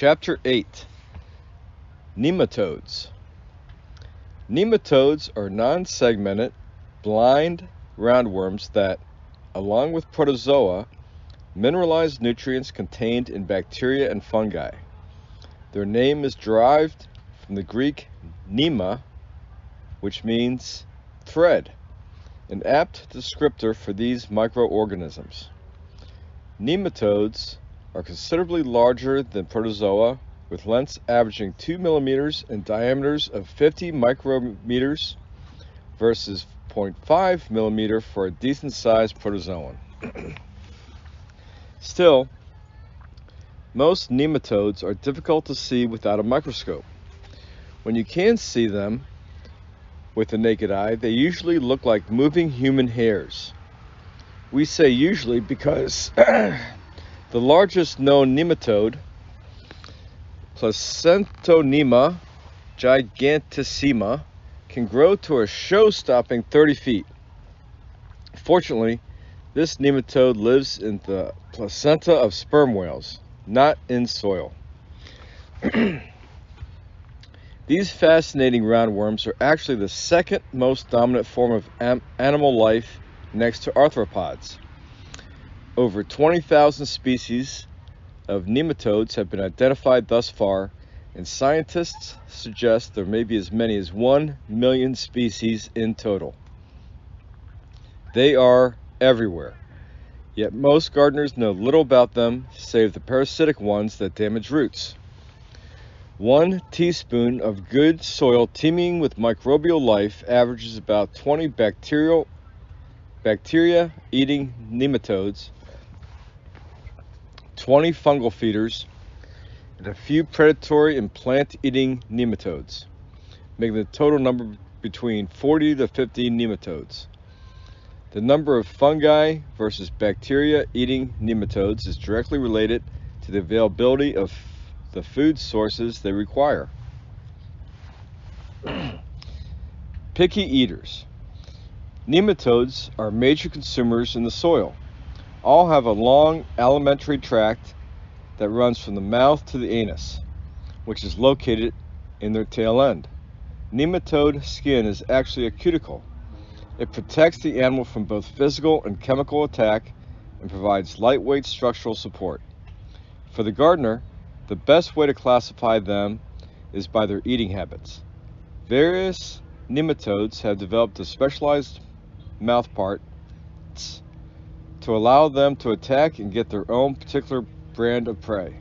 Chapter 8. Nematodes. Nematodes are non-segmented, blind roundworms that, along with Protozoa, mineralize nutrients contained in bacteria and fungi. Their name is derived from the Greek nema, which means thread, an apt descriptor for these microorganisms. Nematodes are considerably larger than Protozoa, with lengths averaging 2 millimeters and diameters of 50 micrometers versus 0.5 millimeter for a decent-sized protozoan. Still, most nematodes are difficult to see without a microscope. When you can see them with the naked eye, they usually look like moving human hairs. We say usually because the largest known nematode, Placentonema gigantissima, can grow to a show-stopping 30 feet. Fortunately, this nematode lives in the placenta of sperm whales, not in soil. These fascinating roundworms are actually the second most dominant form of animal life next to arthropods. Over 20,000 species of nematodes have been identified thus far, and scientists suggest there may be as many as 1 million species in total. They are everywhere, yet most gardeners know little about them save the parasitic ones that damage roots. 1 teaspoon of good soil teeming with microbial life averages about 20 bacteria-eating nematodes, 20 fungal feeders, and a few predatory and plant-eating nematodes, making the total number between 40 to 50 nematodes. The number of fungi versus bacteria-eating nematodes is directly related to the availability of the food sources they require. Picky eaters. Nematodes are major consumers in the soil. All have a long alimentary tract that runs from the mouth to the anus, which is located in their tail end. Nematode skin is actually a cuticle. It protects the animal from both physical and chemical attack and provides lightweight structural support. For the gardener, the best way to classify them is by their eating habits. Various nematodes have developed a specialized mouthparts to allow them to attack and get their own particular brand of prey.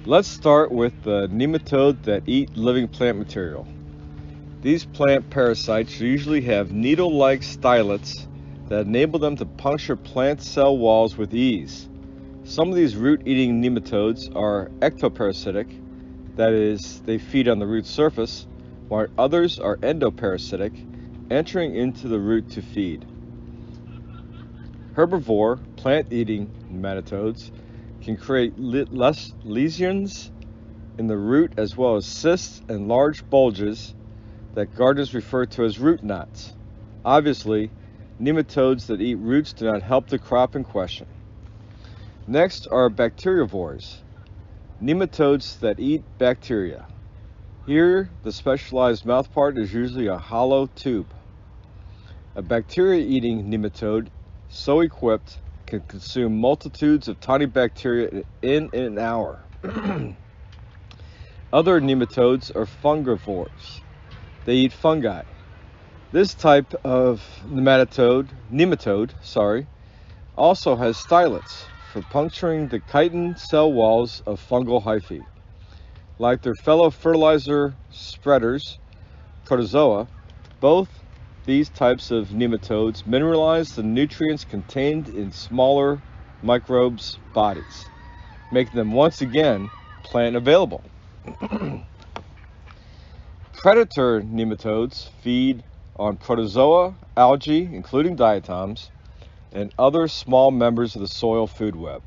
Let's start with the nematode that eat living plant material. These plant parasites usually have needle-like stylets that enable them to puncture plant cell walls with ease. Some of these root-eating nematodes are ectoparasitic, that is, they feed on the root surface, while others are endoparasitic, entering into the root to feed. Herbivore, plant-eating nematodes can create lesions in the root as well as cysts and large bulges that gardeners refer to as root knots. Obviously, nematodes that eat roots do not help the crop in question. Next are bacteriivores, nematodes that eat bacteria. Here, the specialized mouthpart is usually a hollow tube. A bacteria-eating nematode, so equipped, can consume multitudes of tiny bacteria in an hour. Other nematodes are fungivores. They eat fungi. This type of nematode also has stylets for puncturing the chitin cell walls of fungal hyphae. Like their fellow fertilizer spreaders, Protozoa, both these types of nematodes mineralize the nutrients contained in smaller microbes' bodies, making them once again plant available. Predator nematodes feed on Protozoa, algae, including diatoms, and other small members of the soil food web,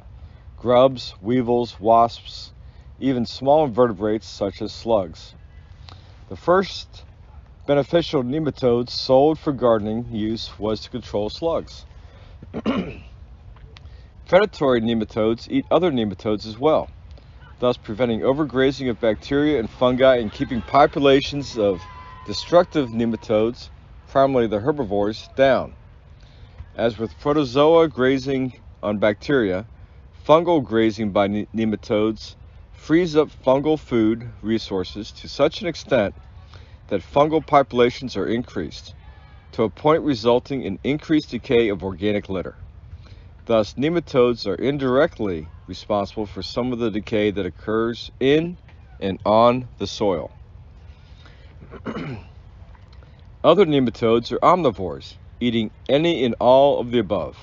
grubs, weevils, wasps, even small invertebrates such as slugs. The first beneficial nematodes sold for gardening use was to control slugs. Predatory nematodes eat other nematodes as well, thus preventing overgrazing of bacteria and fungi and keeping populations of destructive nematodes, primarily the herbivores, down. As with protozoa grazing on bacteria, fungal grazing by nematodes frees up fungal food resources to such an extent that fungal populations are increased, to a point resulting in increased decay of organic litter. Thus, nematodes are indirectly responsible for some of the decay that occurs in and on the soil. Other nematodes are omnivores, eating any and all of the above,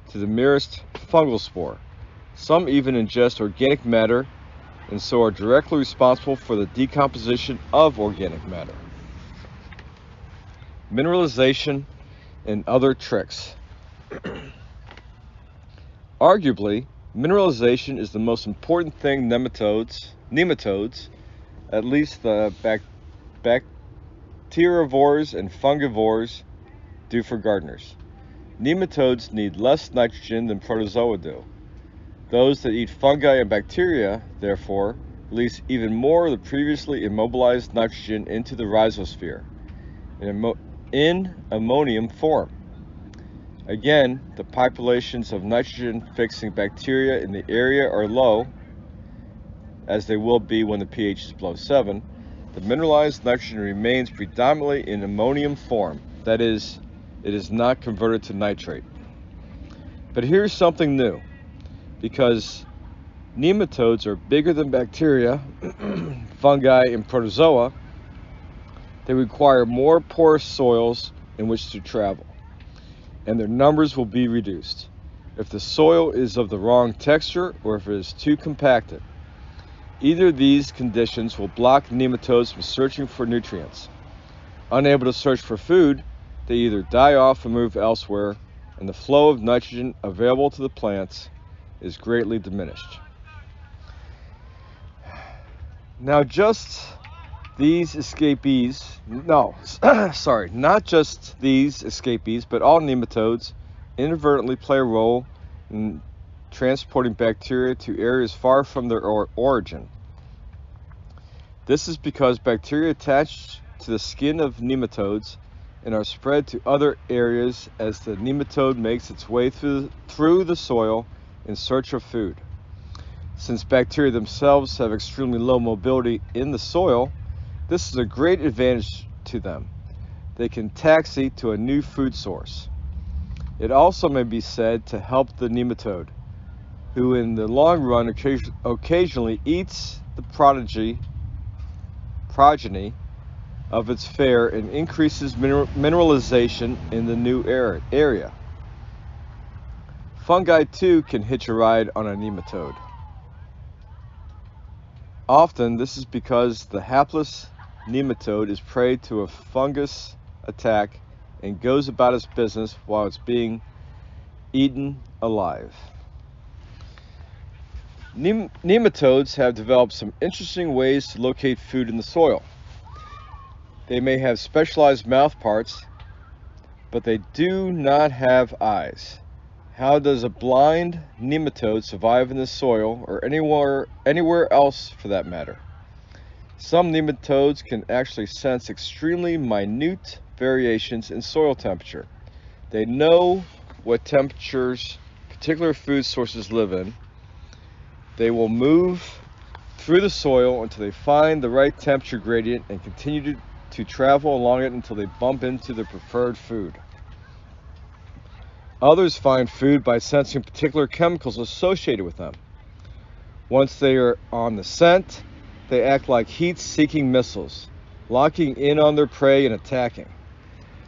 to the merest fungal spore. Some even ingest organic matter and so are directly responsible for the decomposition of organic matter. Mineralization and other tricks. Arguably, mineralization is the most important thing nematodes, at least the bacterivores and fungivores, do for gardeners. Nematodes need less nitrogen than protozoa do. Those that eat fungi and bacteria, therefore, release even more of the previously immobilized nitrogen into the rhizosphere in ammonium form. Again, the populations of nitrogen-fixing bacteria in the area are low, as they will be when the pH is below 7. The mineralized nitrogen remains predominantly in ammonium form. That is, it is not converted to nitrate. But here's something new. Because nematodes are bigger than bacteria, fungi, and protozoa, they require more porous soils in which to travel, and their numbers will be reduced if the soil is of the wrong texture or if it is too compacted. Either of these conditions will block nematodes from searching for nutrients. Unable to search for food, they either die off and move elsewhere, and the flow of nitrogen available to the plants is greatly diminished. Now not just these escapees, but all nematodes inadvertently play a role in transporting bacteria to areas far from their origin. This is because bacteria attach to the skin of nematodes and are spread to other areas as the nematode makes its way through the soil in search of food. Since bacteria themselves have extremely low mobility in the soil, this is a great advantage to them. They can taxi to a new food source. It also may be said to help the nematode, who in the long run occasionally eats the progeny of its fare and increases mineralization in the new area. Fungi too can hitch a ride on a nematode. Often this is because the hapless nematode is prey to a fungus attack and goes about its business while it's being eaten alive. Nematodes have developed some interesting ways to locate food in the soil. They may have specialized mouth parts, but they do not have eyes. How does a blind nematode survive in the soil or anywhere else for that matter? Some nematodes can actually sense extremely minute variations in soil temperature. They know what temperatures particular food sources live in. They will move through the soil until they find the right temperature gradient and continue to travel along it until they bump into their preferred food. Others find food by sensing particular chemicals associated with them. Once they are on the scent, they act like heat-seeking missiles, locking in on their prey and attacking.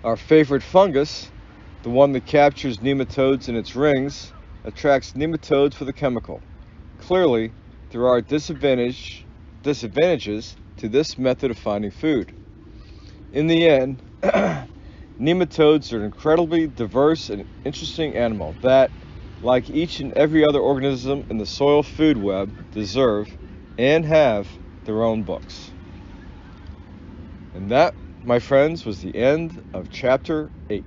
Our favorite fungus, the one that captures nematodes in its rings, attracts nematodes for the chemical. Clearly, there are disadvantages to this method of finding food. In the end, nematodes are an incredibly diverse and interesting animal that, like each and every other organism in the soil food web, deserve and have their own books. And that, my friends, was the end of Chapter 8.